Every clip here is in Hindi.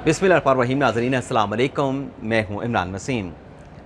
बिस्मिल्लाहिर्रहमानिर्रहीम। नाज़रीन अस्सलाम वालेकुम, मैं हूं इमरान वसीम।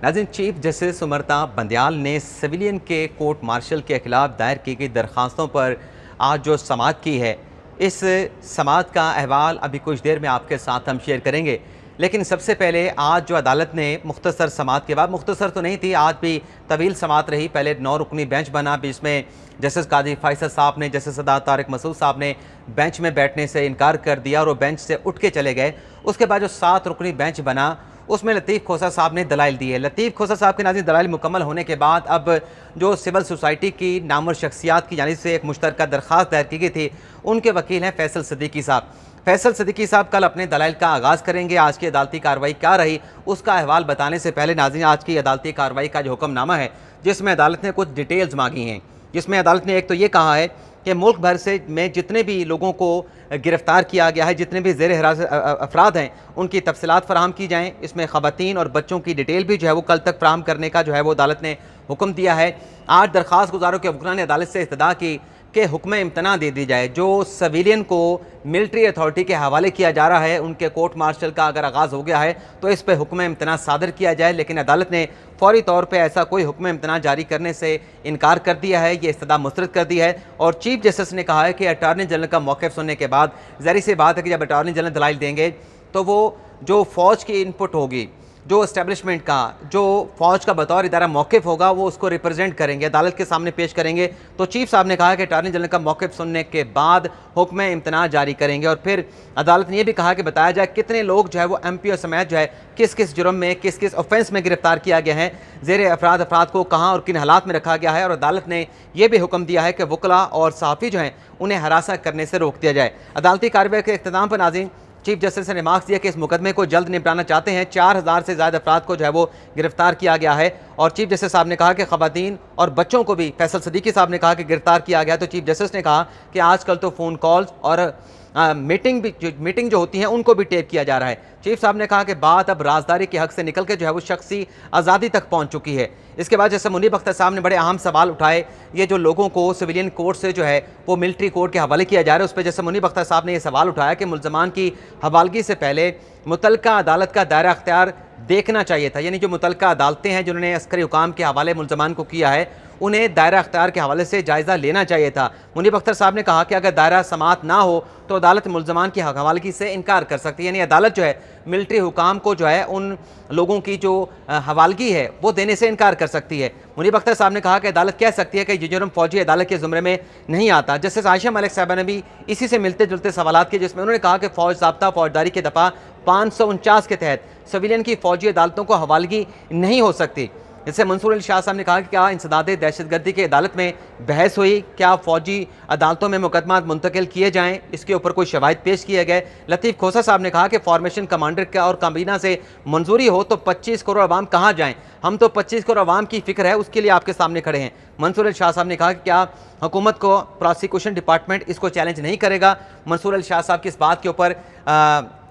नाज़रीन, चीफ जस्टिस सुमरता बंदयाल ने सिविलियन के कोर्ट मार्शल के खिलाफ दायर की गई दरख्वास्तों पर आज जो समाअत की है, इस समाअत का अहवाल अभी कुछ देर में आपके साथ हम शेयर करेंगे। लेकिन सबसे पहले आज जो अदालत ने मुख्तसर समाअत के बाद, मुख्तसर तो नहीं थी, आज भी तवील समाअत रही। पहले 9 रुकनी बेंच बना, बीच में जस्टिस काजी फैसल साहब ने, जस्टिस सदा तारिक मसूद साहब ने बेंच में बैठने से इनकार कर दिया और वो बेंच से उठ के चले गए। उसके बाद जो 7 रुकनी बेंच बना, उसमें लतीफ़ खोसा साहब ने दलाइल दिए। लतीफ़ खोसा साहब के नाज़रीन दलाइल मुकम्मल होने के बाद अब जो सिविल सोसाइटी की नामवर शख्सियात की जानिब से एक मुश्तरका दरख्वास्त दायर की गई थी, उनके वकील हैं फैसल सिद्दीकी साहब। फैसल सिद्दीकी साहब कल अपने दलाइल का आगाज़ करेंगे। आज की अदालती कार्रवाई क्या रही, उसका अहवाल बताने से पहले नाज़रीन, आज की अदालती कार्रवाई का जो हुक्मनामा है, जिसमें अदालत ने कुछ डिटेल्स मांगी हैं, जिसमें अदालत ने एक तो ये कहा है कि मुल्क भर से में जितने भी लोगों को गिरफ़्तार किया गया है, जितने भी ज़ेर हिरासत अफराद हैं, उनकी तफसीलात फ़राहम की जाएँ। इसमें ख़वातीन और बच्चों की डिटेल भी जो है वो कल तक फ़राहम करने का जो है वो अदालत ने हुक्म दिया है। आज दरख्वास्त गुजारों के वकील ने अदालत से इस्तदा की कि हुक्म इम्तना दे दी जाए। जो सिविलियन को मिलिट्री अथॉरिटी के हवाले किया जा रहा है, उनके कोर्ट मार्शल का अगर आगाज़ हो गया है तो इस पर हुक्म इम्तना सादर किया जाए। लेकिन अदालत ने फौरी तौर पर ऐसा कोई हुक्म इम्तना जारी करने से इनकार कर दिया है, ये इस्तदा मुस्तरद कर दी है। और चीफ जस्टिस ने कहा है कि अटार्नी जनरल का मौक़िफ़ सुनने के बाद ज़ाहिर सी बात है कि जब अटार्नी जनरल दलाइल देंगे तो वो जो फ़ौज की इनपुट होगी, जो इस्टेब्लिशमेंट का, जो फ़ौज का बतौर इदारा मौक़िफ़ होगा, वो उसको रिप्रेजेंट करेंगे, अदालत के सामने पेश करेंगे। तो चीफ साहब ने कहा कि अटार्नी जनरल का मौक़िफ़ सुनने के बाद हुक्म इम्तना जारी करेंगे। और फिर अदालत ने यह भी कहा कि बताया जाए कितने लोग जो है वो MPO समेत जो है किस किस जुर्म में, किस किस ऑफेंस में गिरफ्तार किया गया है, ज़ेर अफराद को कहाँ और किन हालात में रखा गया है। और अदालत ने यह भी हुक्म दिया है कि वकला और सहाफ़ी जो हैं उन्हें हरासा करने से रोक दिया जाए। अदालती कार्रवाई के इख्तिताम पर नाज़रीन, चीफ जस्टिस ने रिमार्क्स दिया कि इस मुकदमे को जल्द निपटाना चाहते हैं। 4000 से ज़्यादा अफराद को जो है वो गिरफ्तार किया गया है। और चीफ जस्टिस साहब ने कहा कि ख़वातीन और बच्चों को भी, फैसल सिद्दीकी साहब ने कहा कि गिरफ्तार किया गया। तो चीफ जस्टिस ने कहा कि आजकल तो फ़ोन कॉल्स और मीटिंग जो होती हैं उनको भी टेप किया जा रहा है। चीफ साहब ने कहा कि बात अब राजदारी के हक से निकल के जो है वो शख्सी आज़ादी तक पहुंच चुकी है। इसके बाद जैसे मुनीब अख्तर साहब ने बड़े अहम सवाल उठाए, ये जो लोगों को सिविलियन कोर्ट से जो है वो मिलिट्री कोर्ट के हवाले किया जा रहा है, उस पर जैसे मुनीब अख्तर साहब ने यह सवाल उठाया कि मुल्ज़मान की हवालगी से पहले मुतल्लिका अदालत का दायरा अख्तियार देखना चाहिए था। यानी जो मुतल्लिका अदालतें हैं जिन्होंने अस्करी हुकाम के हवाले मुल्ज़मान को किया है, उन्हें दायरा अख्तियार के हवाले से जायज़ा लेना चाहिए था। मुनीब अख्तर साहब ने कहा कि अगर दायरा समाअत ना हो तो अदालत मुल्ज़मान की हवालगी से इनकार कर सकती है। यानी अदालत जो है मिलिट्री हुकाम को जो है उन लोगों की जो हवालगी है वो देने से इनकार कर सकती है। मुनीब अख्तर साहब ने कहा कि अदालत कह सकती है कि ये जुर्म फौजी अदालत के ज़ुमरे में नहीं आता। जस्टिस आयशा मलिक साहबा ने भी इसी से मिलते जुलते सवाल किए, जिसमें उन्होंने कहा कि फ़ौज ज़ाब्ता फौजदारी के दफ़ा 549 के तहत सिविलियन की फ़ौजी अदालतों को हवालगी नहीं हो सकती। इससे मंसूर अली शाह साहब ने कहा कि क्या इंसदाद दहशतगर्दी की अदालत में बहस हुई, क्या फ़ौजी अदालतों में मुकदमा मुंतकिल किए जाएँ, इसके ऊपर कोई शवाहिद पेश किए गए। लतीफ़ खोसा साहब ने कहा कि फॉर्मेशन कमांडर का और काबीना से मंजूरी हो तो 25 करोड़ अवाम कहाँ जाएँ, हम तो 25 करोड़ अवाम की फ़िक्र है, उसके लिए आपके सामने खड़े हैं। मंसूर अली शाह साहब ने कहा कि क्या हुकूमत को प्रोसिक्यूशन डिपार्टमेंट इसको चैलेंज नहीं करेगा। मंसूर अली शाह साहब की इस बात के ऊपर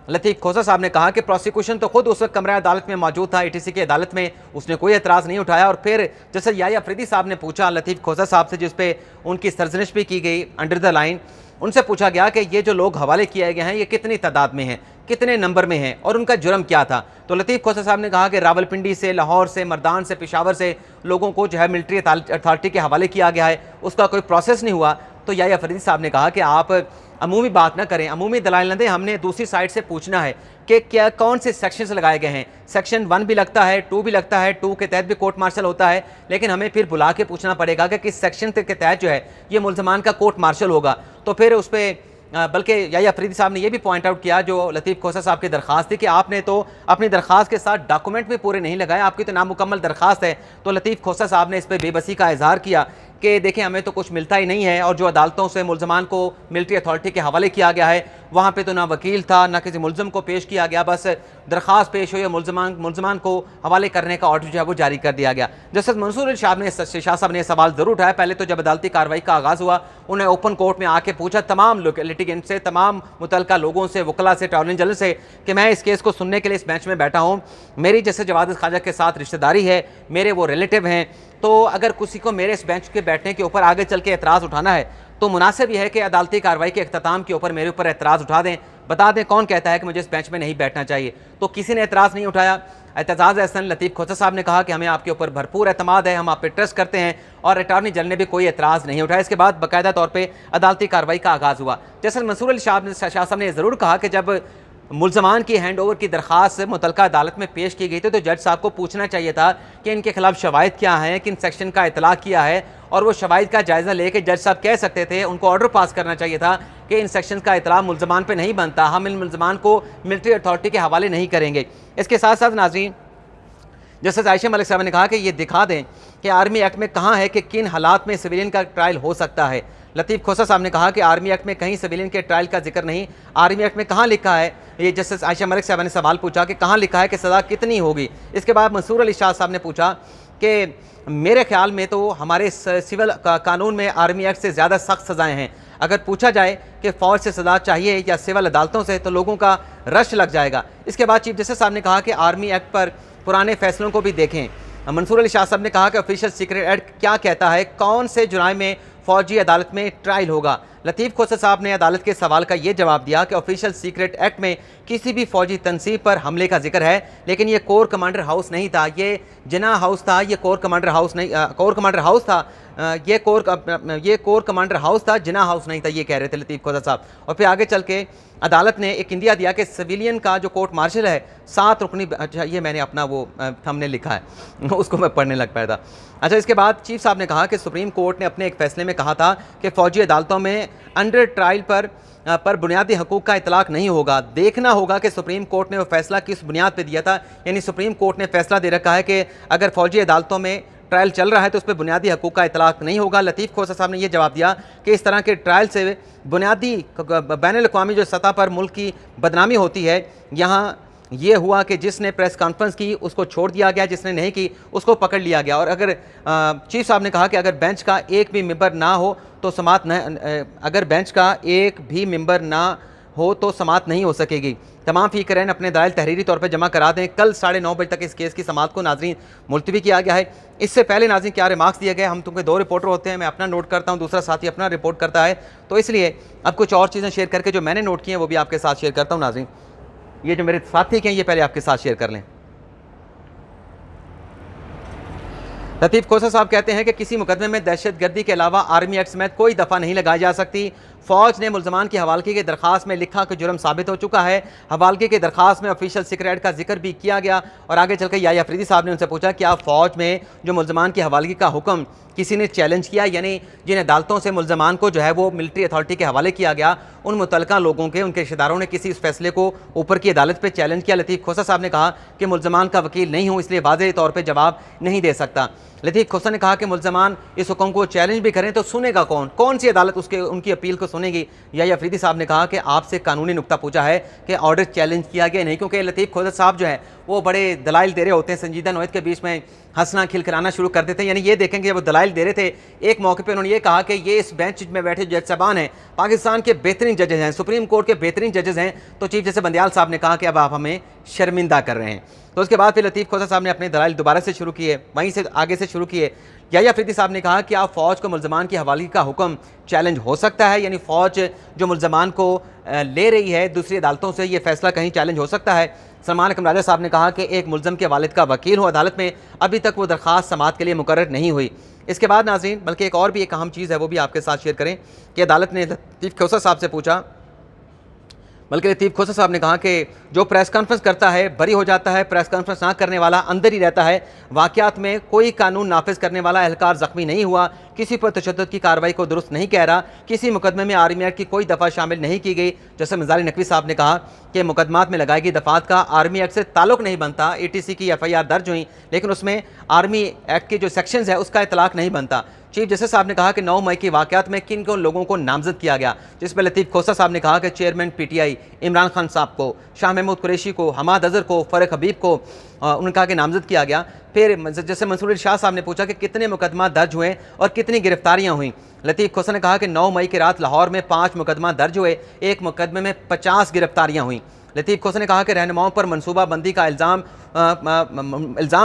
लतीफ़ खोसा साहब ने कहा कि प्रोसिक्यूशन तो खुद उस वक्त कमरा अदालत में मौजूद था, ATC की अदालत में, उसने कोई एतराज़ नहीं उठाया। और फिर जैसे याह्या अफरीदी साहब ने पूछा लतीफ़ खोसा साहब से, जिस पे उनकी सरजनिश भी की गई अंडर द लाइन, उनसे पूछा गया कि ये जो लोग हवाले किए गए हैं ये कितनी तादाद में हैं, कितने नंबर में हैं और उनका जुर्म क्या था। तो लतीफ़ खोसा साहब ने कहा कि रावलपिंडी से, लाहौर से, मर्दान से, पेशावर से लोगों को जो है मिलिट्री अथॉरिटी के हवाले किया गया है, उसका कोई प्रोसेस नहीं हुआ। तो याह्या अफरीदी साहब ने कहा कि आप अमूमी बात ना करें, अमूमी दलाइल न दें, हमने दूसरी साइड से पूछना है कि क्या कौन से सेक्शंस लगाए गए हैं। सेक्शन 1 भी लगता है, 2 भी लगता है, 2 के तहत भी कोर्ट मार्शल होता है, लेकिन हमें फिर बुला के पूछना पड़ेगा कि किस सेक्शन के तहत जो है ये मुल्ज़मान का कोर्ट मार्शल होगा। तो फिर उस पर बल्कि याह्या अफरीदी साहब ने यह भी पॉइंट आउट किया, जो लतीफ़ खोसा साहब की दरख्वास्त थी, कि आपने तो अपनी दरख्वास्त के साथ डॉक्यूमेंट भी पूरे नहीं लगाए, आपकी तो नामुकम्मल दरख्वास्त है। तो लतीफ़ खोसा साहब ने इस पर बेबसी का इजहार किया कि देखें हमें तो कुछ मिलता ही नहीं है, और जो अदालतों से मुल्ज़मान को मिलिट्री अथॉरिटी के हवाले किया गया है वहाँ पे तो ना वकील था, ना किसी मुल्ज़म को पेश किया गया, बस दरख्वास्त पेश हुई, मुल्ज़मान को हवाले करने का ऑर्डर जो है वो जारी कर दिया गया। जस्टिस मंसूर अली शाह साहब ने सवाल ज़रूर उठाया। पहले तो जब अदालती कार्रवाई का आगाज़ हुआ, उन्हें ओपन कोर्ट में आके पूछा तमाम लिटिगेंट से, तमाम मुतल्लिका लोगों से, वकला से, अटॉर्नी जनरल से, कि मैं इस केस को सुनने के लिए इस बेंच में बैठा हूँ, मेरी जैसे जवाद ख्वाजा के साथ रिश्तेदारी है, मेरे वो रिलेटिव हैं, तो अगर किसी को मेरे इस बेंच के बैठने के ऊपर आगे चल के एतराज़ उठाना है तो मुनासिब यह है कि अदालती कार्रवाई के इख्तिताम के ऊपर मेरे ऊपर एतराज़ उठा दें, बता दें कौन कहता है कि मुझे इस बेंच में नहीं बैठना चाहिए। तो किसी ने एतराज़ नहीं उठाया। एतजाज़ एहसन लतीफ़ खोसा साहब ने कहा कि हमें आपके ऊपर भरपूर एतमाद है, हम आप पे ट्रस्ट करते हैं, और अटॉर्नी जनरल ने भी कोई एतराज़ नहीं उठाया। इसके बाद बाकायदा तौर पर अदालती कार्रवाई का आगाज़ हुआ। जैसे मंसूर अली शाह साहब ने ज़रूर कहा कि जब मुल्ज़मान की हैंड ओवर की दरख्वास्त मुतल्लिका अदालत में पेश की गई थी तो जज साहब को पूछना चाहिए था कि इनके खिलाफ शवाहिद क्या हैं, किन सेक्शन का इतलाक़ किया है, और वो शवाहिद का जायज़ा लेके जज साहब कह सकते थे, उनको ऑर्डर पास करना चाहिए था कि इन सेक्शन का इतला मुल्ज़मान पे नहीं बनता, हम इन मुल्ज़मान को मिलिट्री अथॉरिटी के हवाले नहीं करेंगे। इसके साथ साथ नाज़रीन, जस्टिस आयशा मलिक साहब ने कहा कि ये दिखा दें कि आर्मी एक्ट में कहाँ है कि किन हालात में सिविलियन का ट्रायल हो सकता है। लतीफ़ खोसा साहब ने कहा कि आर्मी एक्ट में कहीं सिविलियन के ट्रायल का जिक्र नहीं, आर्मी एक्ट में कहाँ लिखा है, ये जस्टिस आयशा मलिक साहब ने सवाल पूछा कि कहाँ लिखा है कि सज़ा कितनी होगी। इसके बाद मंसूर अली शाह साहब ने पूछा कि मेरे ख्याल में तो हमारे सिविल कानून में आर्मी एक्ट से ज़्यादा सख्त सज़ाएँ हैं, अगर पूछा जाए कि फ़ौज से सज़ा चाहिए या सिविल अदालतों से तो लोगों का रश लग जाएगा। इसके बाद चीफ जस्टिस साहब ने कहा कि आर्मी एक्ट पर पुराने फैसलों को भी देखें। मंसूर अली शाह साहब ने कहा कि ऑफिशियल सीक्रेट एक्ट क्या कहता है, कौन से जुर्म में फ़ौजी अदालत में ट्रायल होगा। लतीफ़ खोसा साहब ने अदालत के सवाल का ये जवाब दिया कि ऑफिशियल सीक्रेट एक्ट में किसी भी फ़ौजी तनसीब पर हमले का जिक्र है, लेकिन ये कोर कमांडर हाउस नहीं था, ये जिना हाउस था, ये कोर कमांडर हाउस नहीं, कोर कमांडर हाउस था, ये कोर कमांडर हाउस था, जिना हाउस नहीं था, ये कह रहे थे लतीफ़ खोसा साहब। और फिर आगे चल के अदालत ने एक इंदिया दिया कि सिविलियन का जो कोर्ट मार्शल है 7 रुकनी, अच्छा ये मैंने अपना वो थंबनेल लिखा है उसको मैं पढ़ने लग पाया था। अच्छा, इसके बाद चीफ साहब ने कहा कि सुप्रीम कोर्ट ने अपने एक फ़ैसले में कहा था कि फ़ौजी अदालतों में अंडर ट्रायल पर बुनियादी हकूक़ का इतलाक़ नहीं होगा। देखना होगा कि सुप्रीम कोर्ट ने वो फैसला किस बुनियाद पर दिया था। यानी सुप्रीम कोर्ट ने फैसला दे रखा है कि अगर फ़ौजी अदालतों में ट्रायल चल रहा है तो उस पर बुनियादी हकूक़ का इतलाक़ नहीं होगा। लतीफ़ खोसा साहब ने यह जवाब दिया कि इस तरह के ट्रायल से बुनियादी बैनुल-अक़वामी जो सतह पर मुल्क की बदनामी होती है, यहाँ ये हुआ कि जिसने प्रेस कॉन्फ्रेंस की उसको छोड़ दिया गया, जिसने नहीं की उसको पकड़ लिया गया। और अगर चीफ साहब ने कहा कि अगर बेंच का एक भी मेंबर ना हो तो समाअत न अगर बेंच का एक भी मेंबर ना हो तो समाअत नहीं हो सकेगी। तमाम फ़िक्रैन अपने दलाइल तहरीरी तौर पर जमा करा दें। कल 9:30 बजे तक इस केस की समाअत को नाज़रीन मुलतवी किया गया है। इससे पहले नाज़रीन क्या रिमार्क्स दिए गए, हम तुमके 2 रिपोर्टर होते हैं, मैं अपना नोट करता हूँ, दूसरा साथी अपना रिपोर्ट करता है, तो इसलिए अब कुछ और चीज़ें शेयर करके जो मैंने नोट की हैं वो भी आपके साथ शेयर करता हूँ। नाज़रीन, ये जो मेरे साथी हैं ये पहले आपके साथ शेयर कर लें। लतीफ़ खोसा साहब कहते हैं कि किसी मुकदमे में दहशतगर्दी के अलावा आर्मी एक्ट समेत कोई दफ़ा नहीं लगाई जा सकती। फ़ौज ने मुल्ज़मान की हवालगी की दरख्वास्त में लिखा कि जुर्म साबित हो चुका है। हवालगी की दरख्वास्त में ऑफिशियल सीक्रेट का जिक्र भी किया गया। और आगे चलकर याह्या अफरीदी साहब ने उनसे पूछा क्या फ़ौज में जो मुल्ज़मान की हवालगी का हुक्म किसी ने चैलेंज किया, यानी जिन अदालतों से मुल्ज़मान को जो है वो मिलिट्री अथॉरिटी के हवाले किया गया, उन मुतल्लिका लोगों के उनके रिश्तेदारों ने किसी इस फैसले को ऊपर की अदालत पर चैलेंज किया। लतीफ़ खोसा साहब ने कहा कि मुल्ज़मान का वकील नहीं हूँ, इसलिए वाज़ेह तौर पर जवाब नहीं दे सकता। लतीफ़ खोसा ने कहा कि मुल्ज़मान इस हुक्म को चैलेंज भी करें तो सुनेगा कौन, कौन सी अदालत उनकी अपील को सुनेगी। याह्या अफरीदी साहब ने कहा कि आपसे कानूनी नुक्ता पूछा है कि ऑर्डर चैलेंज किया गया नहीं, क्योंकि लतीफ़ खोसा साहब जो है वो बड़े दलाइल दे रहे होते हैं, संजीदा नोयत के बीच में हंसना खिलखिलाना शुरू कर देते हैं। यानी ये देखेंगे वो दलाइल दे रहे थे, एक मौके पे उन्होंने ये कहा कि ये इस बेंच में बैठे जज साहबान हैं, पाकिस्तान के बेहतरीन जजेज़ हैं, सुप्रीम कोर्ट के बेहतरीन जजेज़ हैं। तो चीफ जस्टिस बंदियाल साहब ने कहा कि अब आप हमें शर्मिंदा कर रहे हैं। तो उसके बाद फिर लतीफ़ खोसा साहब ने अपने दलाइल दोबारा से शुरू किए, वहीं से आगे से शुरू किए। याह्या अफरीदी साहब ने कहा कि आप फ़ौज को मुल्ज़मान की हवालगी का हुक्म चैलेंज हो सकता है, यानी फ़ौज जो मुल्ज़मान को ले रही है दूसरी अदालतों से, ये फैसला कहीं चैलेंज हो सकता है। सलमान अकरम राजा साहब ने कहा कि एक मुल्ज़म के वालिद का वकील हो अदालत में, अभी तक वो दरख्वास्त समाअत के लिए मुकर्रर नहीं हुई। इसके बाद नाज़रीन बल्कि एक और भी एक अहम चीज़ है वो भी आपके साथ शेयर करें कि अदालत ने लतीफ़ खोसा साहब से पूछा, बल्कि लतीफ़ खोसा साहब ने कहा कि जो प्रेस कॉन्फ्रेंस करता है बरी हो जाता है, प्रेस कॉन्फ्रेंस ना करने वाला अंदर ही रहता है। वाक़यात में कोई कानून नाफिज करने वाला एहलकार ज़ख्मी नहीं हुआ, किसी पर तशद्दुद की कार्रवाई को दुरुस्त नहीं कह रहा, किसी मुकदमे में आर्मी एक्ट की कोई दफ़ा शामिल नहीं की गई। जैसे मिज़ारी नकवी साहब ने कहा कि मुकदमात में लगाई गई दफ़ात का आर्मी एक्ट से ताल्लुक़ नहीं बनता। ATC की FIR दर्ज हुई लेकिन उसमें आर्मी एक्ट के जो सेक्शंस है उसका इतलाक़ नहीं बनता। चीफ जस्टिस साहब ने कहा कि 9 मई की वाक़यात में किन किन लोगों को नामजद किया गया, जिस पर लतीफ़ खोसा साहब ने कहा कि चेयरमैन PTI इमरान खान साहब को, शाह महमूद कुरैशी को, हमाद अज़हर को, फ़ारूक हबीब को उन्होंने कहा कि नामजद किया गया। फिर जैसे मंसूर अली शाह साहब ने पूछा कि कितने मुकदमा दर्ज हुए और कितनी गिरफ्तारियाँ हुई। लतीफ़ खोसा ने कहा कि 9 मई की रात लाहौर में 5 मुकदमा दर्ज हुए, एक मुकदमे में 50 गिरफ्तारियाँ हुई। लतीफ़ खोसा ने कहा कि रहनुमाओं पर मनसूबा बंदी का इल्ज़ाम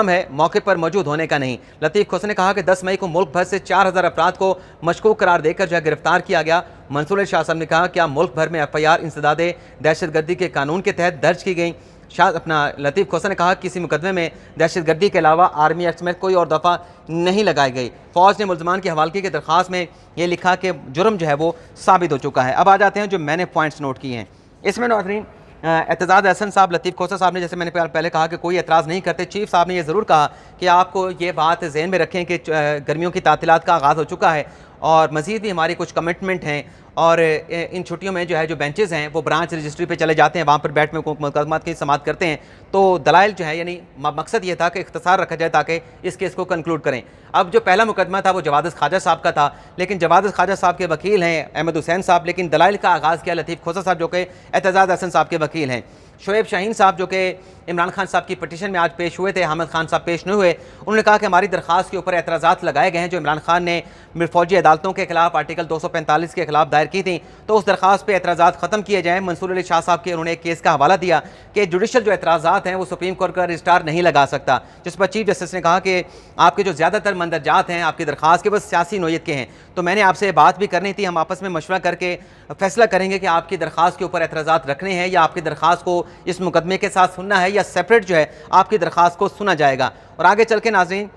है, मौके पर मौजूद होने का नहीं। लतीफ़ खोसा ने कहा कि 10 मई को मुल्क भर से 4000 अफराद को मशकूक करार देकर जो है गिरफ्तार किया गया। मंसूर अली शाह साहब ने कहा क्या मुल्क भर में FIR इंसदाद दहशतगर्दी के कानून के तहत दर्ज की गई। लतीफ़ खोसा ने कहा किसी मुकदमे में दहशतगर्दी के अलावा आर्मी एक्ट में कोई और दफ़ा नहीं लगाई गई। फ़ौज ने मुल्ज़मान की हवालगी की दरख्वास्त में ये लिखा कि जुर्म जो है वो साबित हो चुका है। अब आ जाते हैं जो मैंने पॉइंट्स नोट किए हैं इसमें। नाज़रीन, एतज़ाज़ हसन साहब लतीफ़ खोसा साहब ने, जैसे मैंने पहले कहा कि कोई एतराज़ नहीं करते। चीफ साहब ने यह ज़रूर कहा कि आपको ये बात जहन में रखें कि गर्मियों की तातीलात का आगाज़ हो चुका है और मज़ीद भी हमारी कुछ कमिटमेंट हैं और इन छुट्टियों में जो है जो बेंचेस हैं वो ब्रांच रजिस्ट्री पे चले जाते हैं, वहाँ पर बैठ में मुकदमात की समाअत करते हैं। तो दलाइल जो है यानी मकसद ये था कि इख्तिसार रखा जाए ताकि इस केस को कंक्लूड करें। अब जो पहला मुकदमा था वो जवाद ख्वाजा साहब का था, लेकिन जवाद ख्वाजा साहब के वकील हैं अहमद हुसैन साहब, लेकिन दलाइल का आगाज़ किया लतीफ़ खोसा साहब जो कि एतज़ाज़ हसन साहब के वकील हैं। शोएब शाहीन साहब जो कि इमरान खान साहब की पटिशन में आज पेश हुए थे, हामिद खान साहब पेश नहीं हुए। उन्होंने कहा कि हमारी दरख्वास्त के ऊपर एतराज़ात लगाए गए हैं जो इमरान खान ने फ़ौजी अदालतों के खिलाफ आर्टिकल 245 के खिलाफ दायर की थी, तो उस दरख्वास्त पर एतराज़ात ख़त्म किए जाएँ। मंसूर अली शाह साहब के उन्होंने एक केस का हवाला दिया कि जुडिशल जो एतराज़ात हैं वो सुप्रीम कोर्ट का रजिस्ट्रार नहीं लगा सकता, जिस पर चीफ जस्टिस ने कहा कि आपके जो ज़्यादातर मंदरजात हैं आपकी दरख्वास्त के बस सियासी नोयत के हैं। तो मैंने आपसे बात भी करनी थी, हम आपस में मशवरा करके फैसला करेंगे कि आपकी दरख्वास्त के ऊपर एतराज़ात रखने हैं या आपकी दरख्वास्त को इस मुकदमे के साथ सुनना है या सेपरेट जो है आपकी दरख्वास्त को सुना जाएगा। और आगे चल के नाज़रीन,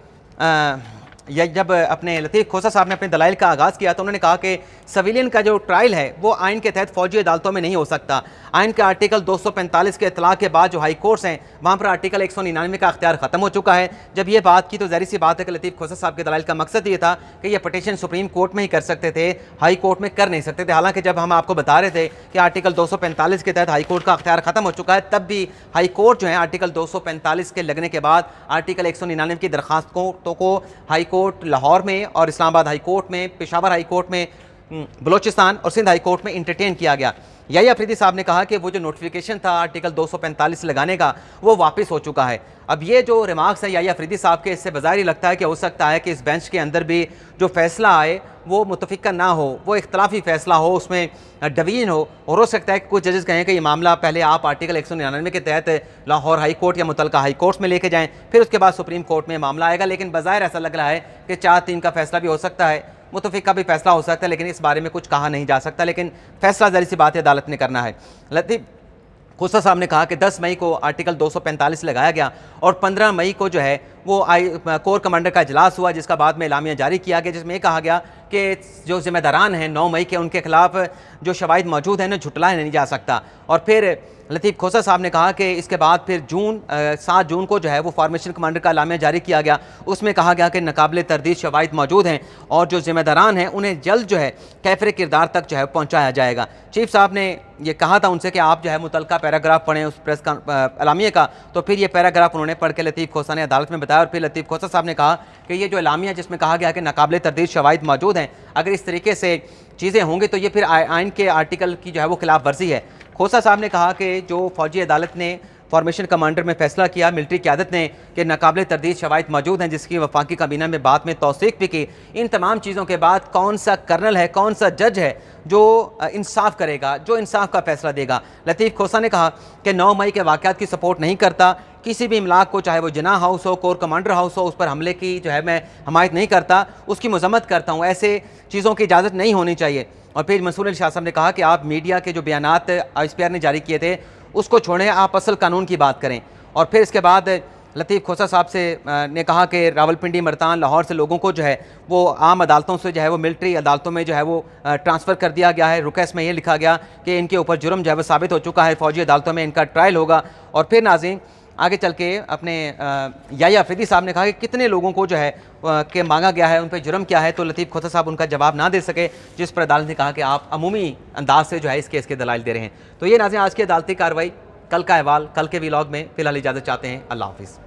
जब अपने लतीफ़ खोसा साहब ने अपने दलाइल का आगाज़ किया तो उन्होंने कहा कि सिविलियन का जो ट्रायल है वो आइन के तहत फ़ौजी अदालतों में नहीं हो सकता। आइन के आर्टिकल 245 के इतलाक़ के बाद जो हाई कोर्ट्स हैं वहाँ पर आर्टिकल 199 का अख्तियार ख़त्म हो चुका है। जब ये बात की तो ज़ाहिर सी बात है कि लतीफ़ खोसा साहब के दलाइल का मकसद ये था कि ये पटिशन सुप्रीम कोर्ट में ही कर सकते थे, हाई कोर्ट में कर नहीं सकते थे। हालांकि जब हम आपको बता रहे थे कि आर्टिकल 245 के तहत हाई कोर्ट का अख्तियार ख़त्म हो चुका है, तब भी हाई कोर्ट जो है आर्टिकल 245 के लगने के बाद आर्टिकल 199 की दरख्वास्तों को हाई कोर्ट लाहौर में और इस्लामाबाद हाई कोर्ट में, पेशावर हाई कोर्ट में, बलोचिस्तान और सिंध हाई कोर्ट में इंटरटेन किया गया। याहिया अफरीदी साहब ने कहा कि वो जो नोटिफिकेशन था आर्टिकल 245 लगाने का वो वापस हो चुका है। अब ये जो रिमार्क्स है याहिया अफरीदी साहब के, इससे बज़ाहिर लगता है कि हो सकता है कि इस बेंच के अंदर भी जो फैसला आए वो मुतफ़िक़ा ना हो, वो इख्तलाफी फैसला हो, उसमें डिवीजन हो सकता है कि कुछ जजेस कहें कि ये मामला पहले आप आर्टिकल 199 के तहत लाहौर हाई कोर्ट या मुतलका हाई कोर्ट में लेके जाएँ, फिर उसके बाद सुप्रीम कोर्ट में मामला आएगा। लेकिन बज़ाहिर ऐसा लग रहा है कि 4-3 का फैसला भी हो सकता है, मुतफ़िक़ा भी फैसला हो सकता है, लेकिन इस बारे में कुछ कहा नहीं जा सकता। लेकिन फैसला ज़ाहिर सी बात है अदालत ने करना है। लतीफ़ खोसा साहब ने कहा कि 10 मई को आर्टिकल 245 लगाया गया और 15 मई को जो है वो कोर कमांडर का इजलास हुआ, जिसका बाद में एलामिया जारी किया गया, जिसमें कहा गया कि जो जिम्मेदारान हैं 9 मई के, उनके खिलाफ जो शवाहिद मौजूद हैं ना झुटलाया नहीं जा सकता। और फिर लतीफ़ खोसा साहब ने कहा कि इसके बाद फिर 7 जून को जो है वो फॉर्मेशन कमांडर का एलामिया जारी किया गया। उसमें कहा गया कि नाकाबिले तरदीद शवाहिद मौजूद हैं और जो जिम्मेदारान हैं उन्हें जल्द जो है कैफरे किरदार तक जो है पहुँचाया जाएगा। चीफ साहब ने ये कहा था उनसे कि आप जो है मुतलका पैराग्राफ पढ़ें उस प्रेस एलामिया का, तो फिर ये पैराग्राफ उन्होंने पढ़ के लतीफ़ खोसा ने अदालत में बताया। और फिर लतीफ़ खोसा साहब ने कहा कि ये जो एलामिया जिसमें कहा गया कि नाकाबिले तरदीद शवाहिद मौजूद हैं, अगर इस तरीके से चीज़ें होंगी तो ये फिर आइन के आर्टिकल की जो है वो खिलाफ वर्जी है। खोसा साहब ने कहा कि जो फौजी अदालत ने फॉर्मेशन कमांडर में फैसला किया मिलिट्री क़यादत ने कि नाकाबिले तरदीद शवाहिद मौजूद हैं, जिसकी वफाकी काबीना में बाद में तौसीक भी की। इन तमाम चीज़ों के बाद कौन सा कर्नल है, कौन सा जज है जो इंसाफ करेगा, जो इंसाफ का फैसला देगा। लतीफ़ खोसा ने कहा कि 9 मई के वाक़यात की सपोर्ट नहीं करता, किसी भी इमलाक को, चाहे वो जिना हाउस हो, कोर कमांडर हाउस हो, उस पर हमले की जो है मैं हमायत नहीं करता, उसकी मजम्मत करता हूँ। ऐसे चीज़ों की इजाज़त नहीं होनी चाहिए। और फिर मंसूर अली शाह साहब ने कहा कि आप मीडिया के जो बयानात ISPR ने जारी किए थे उसको छोड़ें, आप असल कानून की बात करें। और फिर इसके बाद लतीफ़ खोसा साहब से ने कहा कि रावलपिंडी, मरतान, लाहौर से लोगों को जो है वो आम अदालतों से जो है वो मिलिट्री अदालतों में जो है वो ट्रांसफ़र कर दिया गया है। रुकैस में ये लिखा गया कि इनके ऊपर जुर्म जो है वो साबित हो चुका है, फ़ौजी अदालतों में इनका ट्रायल होगा। और फिर नाज़रीन आगे चल के अपने याहिया अफरीदी साहब ने कहा कि कितने लोगों को जो है कि मांगा गया है, उन पर जुर्म क्या है, तो लतीफ़ खोसा साहब उनका जवाब ना दे सके, जिस पर अदालत ने कहा कि आप अमूमी अंदाज से जो है इस केस के दलाइल दे रहे हैं। तो ये नाज़रीन आज की अदालती कार्रवाई, कल का अहवाल कल के व्लॉग में। फ़िलहाल इजाज़त चाहते हैं। अल्लाह हाफ़िज़।